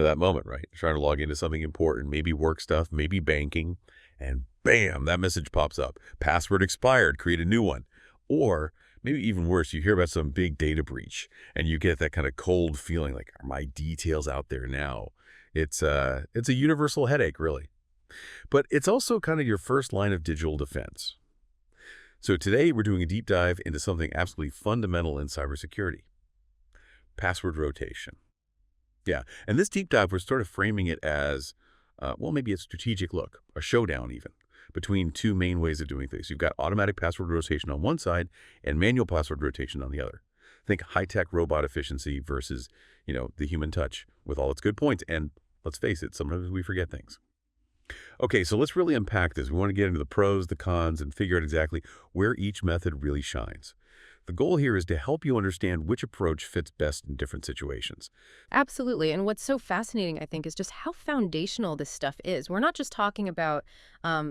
that moment, right? Trying to log into something important, maybe work stuff, maybe banking, and bam, that message pops up. Password expired, create a new one. Or maybe even worse, you hear about some big data breach and you get that kind of cold feeling like, are my details out there now? It's a universal headache, really. But it's also kind of your first line of digital defense. So today we're doing a deep dive into something absolutely fundamental in cybersecurity: password rotation. Yeah, and this deep dive, we're sort of framing it as, well, maybe a strategic look, a showdown even, between two main ways of doing things. You've got automatic password rotation on one side and manual password rotation on the other. Think high-tech robot efficiency versus, the human touch with all its good points. And let's face it, sometimes we forget things. Okay, so let's really unpack this. We want to get into the pros, the cons, and figure out exactly where each method really shines. The goal here is to help you understand which approach fits best in different situations. Absolutely. And what's so fascinating, I think, is just how foundational this stuff is. We're not just talking about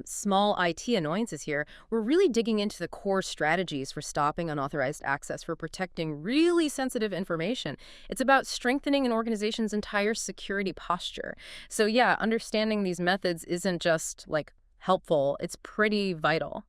small IT annoyances here. We're really digging into the core strategies for stopping unauthorized access, for protecting really sensitive information. It's about strengthening an organization's entire security posture. So yeah, understanding these methods isn't just like helpful. It's pretty vital.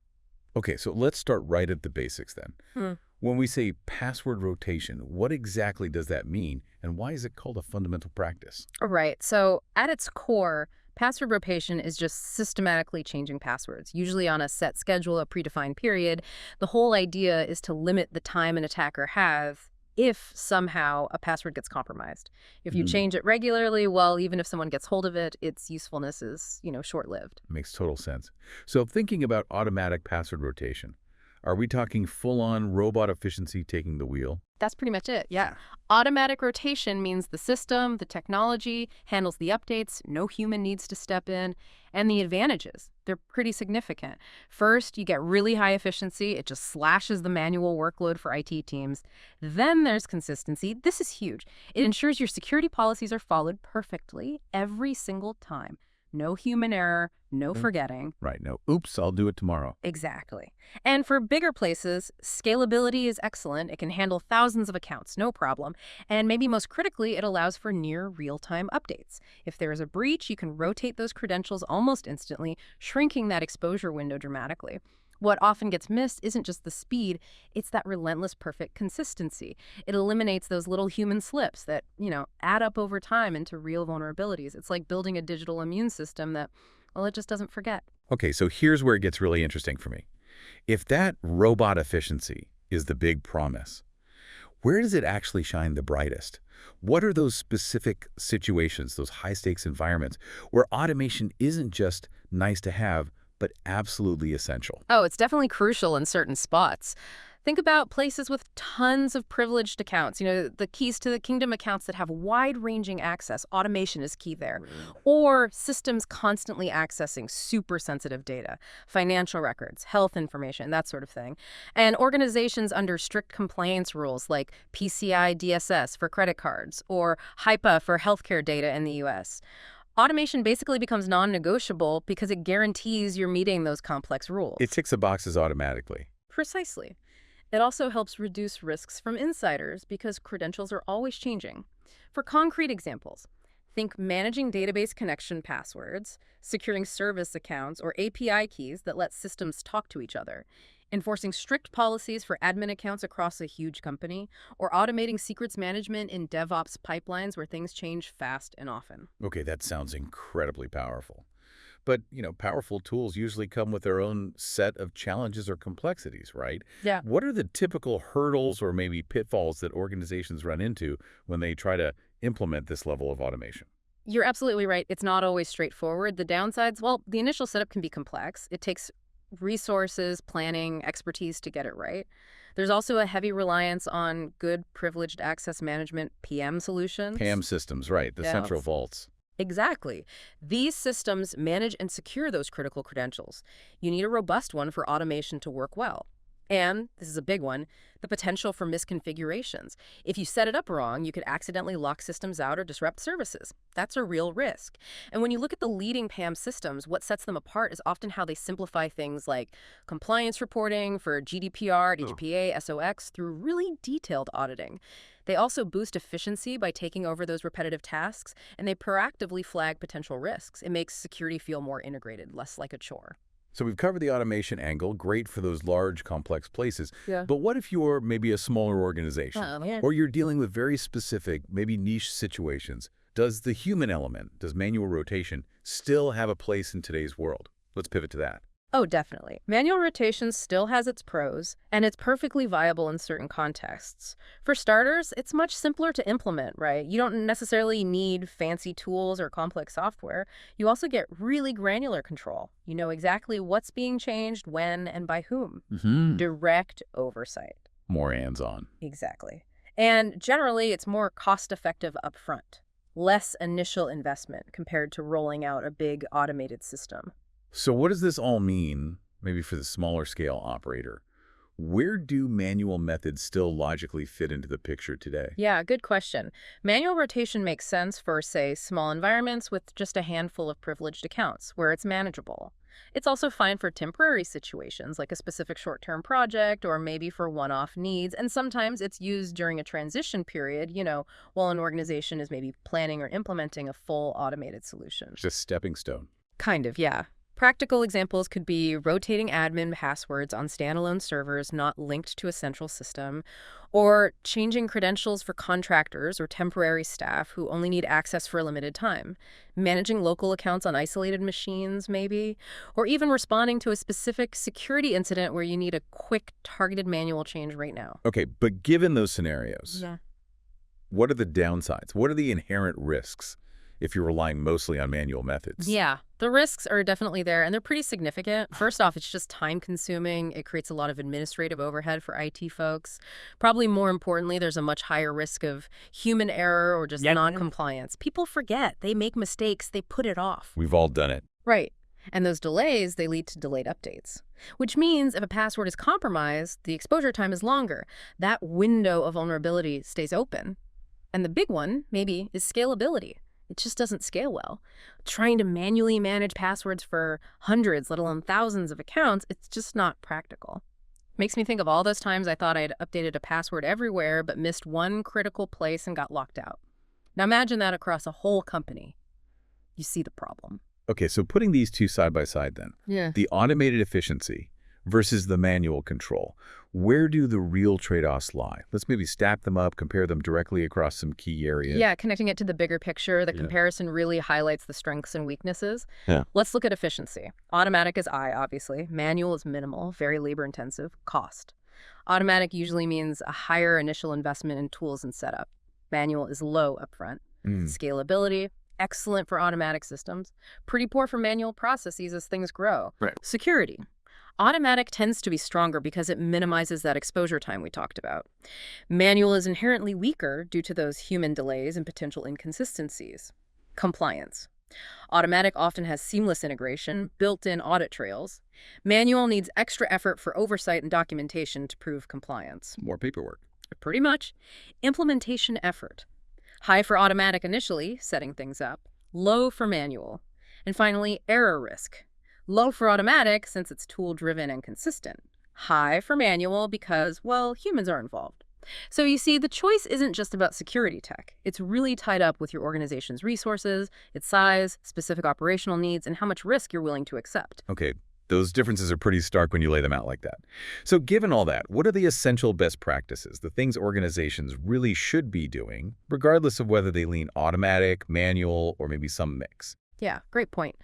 Okay, so let's start right at the basics then. Hmm. When we say password rotation, what exactly does that mean, and why is it called a fundamental practice? All right. So at its core, password rotation is just systematically changing passwords, usually on a set schedule, a predefined period. The whole idea is to limit the time an attacker has if somehow a password gets compromised. If you change it regularly, well, even if someone gets hold of it, its usefulness is, short-lived. Makes total sense. So thinking about automatic password rotation, are we talking full-on robot efficiency taking the wheel? That's pretty much it, yeah. Automatic rotation means the system, the technology, handles the updates, no human needs to step in. And the advantages, they're pretty significant. First, you get really high efficiency. It just slashes the manual workload for IT teams. Then there's consistency. This is huge. It ensures your security policies are followed perfectly every single time. No human error, no forgetting. Right, no, oops, I'll do it tomorrow. Exactly. And for bigger places, scalability is excellent. It can handle thousands of accounts, no problem. And maybe most critically, it allows for near real-time updates. If there is a breach, you can rotate those credentials almost instantly, shrinking that exposure window dramatically. What often gets missed isn't just the speed, it's that relentless perfect consistency. It eliminates those little human slips that, add up over time into real vulnerabilities. It's like building a digital immune system that, well, it just doesn't forget. Okay, so here's where it gets really interesting for me. If that robot efficiency is the big promise, where does it actually shine the brightest? What are those specific situations, those high-stakes environments, where automation isn't just nice to have, but absolutely essential? Oh, it's definitely crucial in certain spots. Think about places with tons of privileged accounts, the keys to the kingdom accounts that have wide-ranging access. Automation is key there. Or systems constantly accessing super sensitive data, financial records, health information, that sort of thing. And organizations under strict compliance rules like PCI DSS for credit cards or HIPAA for healthcare data in the US. Automation basically becomes non-negotiable because it guarantees you're meeting those complex rules. It ticks the boxes automatically. Precisely. It also helps reduce risks from insiders because credentials are always changing. For concrete examples, think managing database connection passwords, securing service accounts or API keys that let systems talk to each other, enforcing strict policies for admin accounts across a huge company, or automating secrets management in DevOps pipelines where things change fast and often. Okay, that sounds incredibly powerful. But, powerful tools usually come with their own set of challenges or complexities, right? Yeah. What are the typical hurdles or maybe pitfalls that organizations run into when they try to implement this level of automation? You're absolutely right. It's not always straightforward. The downsides, well, the initial setup can be complex. It takes resources, planning, expertise to get it right. There's also a heavy reliance on good privileged access management PM solutions. PAM systems, right, the Yeah. central vaults. Exactly. These systems manage and secure those critical credentials. You need a robust one for automation to work well. And, this is a big one, the potential for misconfigurations. If you set it up wrong, you could accidentally lock systems out or disrupt services. That's a real risk. And when you look at the leading PAM systems, what sets them apart is often how they simplify things like compliance reporting for GDPR, HPA, SOX through really detailed auditing. They also boost efficiency by taking over those repetitive tasks, and they proactively flag potential risks. It makes security feel more integrated, less like a chore. So we've covered the automation angle, great for those large, complex places. Yeah. But what if you're maybe a smaller organization? Yeah. Or you're dealing with very specific, maybe niche situations? Does the human element, does manual rotation, still have a place in today's world? Let's pivot to that. Oh, definitely. Manual rotation still has its pros, and it's perfectly viable in certain contexts. For starters, it's much simpler to implement, right? You don't necessarily need fancy tools or complex software. You also get really granular control. You know exactly what's being changed, when, and by whom. Direct oversight. More hands-on. Exactly. And generally, it's more cost-effective upfront. Less initial investment compared to rolling out a big automated system. So what does this all mean, maybe for the smaller scale operator? Where do manual methods still logically fit into the picture today? Yeah, good question. Manual rotation makes sense for, say, small environments with just a handful of privileged accounts, where it's manageable. It's also fine for temporary situations, like a specific short-term project or maybe for one-off needs, and sometimes it's used during a transition period, while an organization is maybe planning or implementing a full automated solution. Just stepping stone. Kind of, yeah. Practical examples could be rotating admin passwords on standalone servers not linked to a central system, or changing credentials for contractors or temporary staff who only need access for a limited time, managing local accounts on isolated machines, maybe, or even responding to a specific security incident where you need a quick, targeted manual change right now. Okay, but given those scenarios, Yeah. what are the downsides? What are the inherent risks if you're relying mostly on manual methods? Yeah, the risks are definitely there, and they're pretty significant. First off, it's just time-consuming. It creates a lot of administrative overhead for IT folks. Probably more importantly, there's a much higher risk of human error or just non-compliance. People forget. They make mistakes. They put it off. We've all done it. Right. And those delays, they lead to delayed updates, which means if a password is compromised, the exposure time is longer. That window of vulnerability stays open. And the big one, maybe, is scalability. It just doesn't scale well. Trying to manually manage passwords for hundreds, let alone thousands of accounts, it's just not practical. Makes me think of all those times I thought I'd updated a password everywhere but missed one critical place and got locked out. Now imagine that across a whole company. You see the problem. Okay, so putting these two side by side then. Yeah. The automated efficiency versus the manual control. Where do the real trade-offs lie? Let's maybe stack them up, compare them directly across some key areas. Yeah, connecting it to the bigger picture, the Yeah. comparison really highlights the strengths and weaknesses. Yeah. Let's look at efficiency. Automatic is I, obviously. Manual is minimal, very labor-intensive. Cost. Automatic usually means a higher initial investment in tools and setup. Manual is low upfront. Scalability, excellent for automatic systems. Pretty poor for manual processes as things grow. Right. Security. Automatic tends to be stronger because it minimizes that exposure time we talked about. Manual is inherently weaker due to those human delays and potential inconsistencies. Compliance. Automatic often has seamless integration, built-in audit trails. Manual needs extra effort for oversight and documentation to prove compliance. More paperwork. Pretty much. Implementation effort. High for automatic initially, setting things up. Low for manual. And finally, error risk. Low for automatic since it's tool-driven and consistent. High for manual because, well, humans are involved. So you see, the choice isn't just about security tech. It's really tied up with your organization's resources, its size, specific operational needs, and how much risk you're willing to accept. Okay, those differences are pretty stark when you lay them out like that. So given all that, what are the essential best practices, the things organizations really should be doing, regardless of whether they lean automatic, manual, or maybe some mix? Yeah, great point.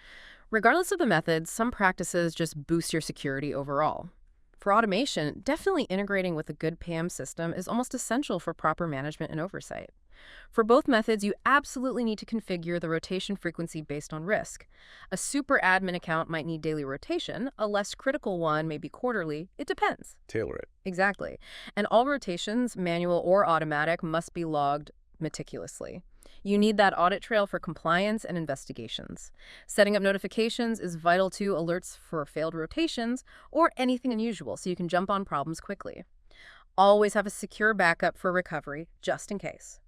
Regardless of the methods, some practices just boost your security overall. For automation, definitely integrating with a good PAM system is almost essential for proper management and oversight. For both methods, you absolutely need to configure the rotation frequency based on risk. A super admin account might need daily rotation, a less critical one may be quarterly. It depends. Tailor it. Exactly. And all rotations, manual or automatic, must be logged meticulously. You need that audit trail for compliance and investigations. Setting up notifications is vital to alerts for failed rotations or anything unusual so you can jump on problems quickly. Always have a secure backup for recovery, just in case.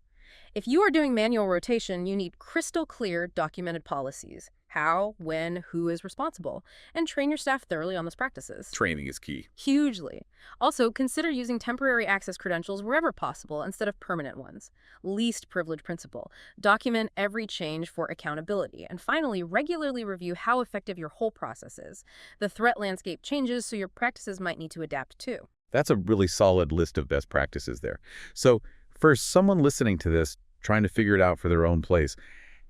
If you are doing manual rotation, you need crystal clear documented policies. How, when, who is responsible, and train your staff thoroughly on those practices. Training is key. Hugely. Also, consider using temporary access credentials wherever possible instead of permanent ones. Least privilege principle. Document every change for accountability. And finally, regularly review how effective your whole process is. The threat landscape changes, so your practices might need to adapt too. That's a really solid list of best practices there. So, first, someone listening to this, trying to figure it out for their own place,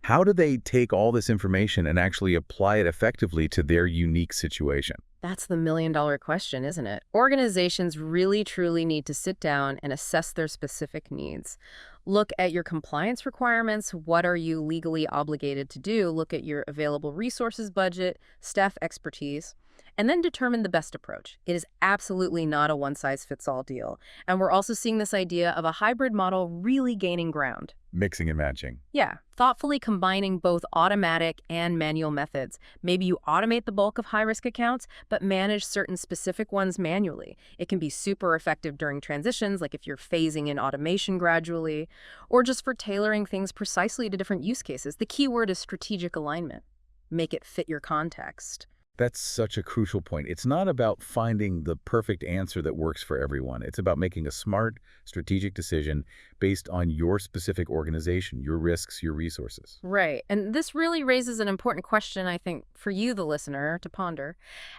how do they take all this information and actually apply it effectively to their unique situation? That's the million-dollar question, isn't it? Organizations really, truly need to sit down and assess their specific needs. Look at your compliance requirements. What are you legally obligated to do? Look at your available resources budget, staff expertise, and then determine the best approach. It is absolutely not a one-size-fits-all deal. And we're also seeing this idea of a hybrid model really gaining ground. Mixing and matching. Yeah, thoughtfully combining both automatic and manual methods. Maybe you automate the bulk of high-risk accounts, but manage certain specific ones manually. It can be super effective during transitions, like if you're phasing in automation gradually, or just for tailoring things precisely to different use cases. The key word is strategic alignment. Make it fit your context. That's such a crucial point. It's not about finding the perfect answer that works for everyone. It's about making a smart, strategic decision based on your specific organization, your risks, your resources. Right. And this really raises an important question, I think, for you, the listener, to ponder.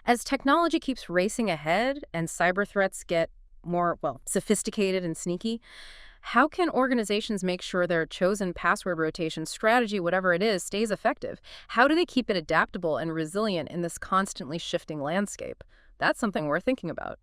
As technology keeps racing ahead and cyber threats get more, well, sophisticated and sneaky, how can organizations make sure their chosen password rotation strategy, whatever it is, stays effective? How do they keep it adaptable and resilient in this constantly shifting landscape? That's something we're thinking about.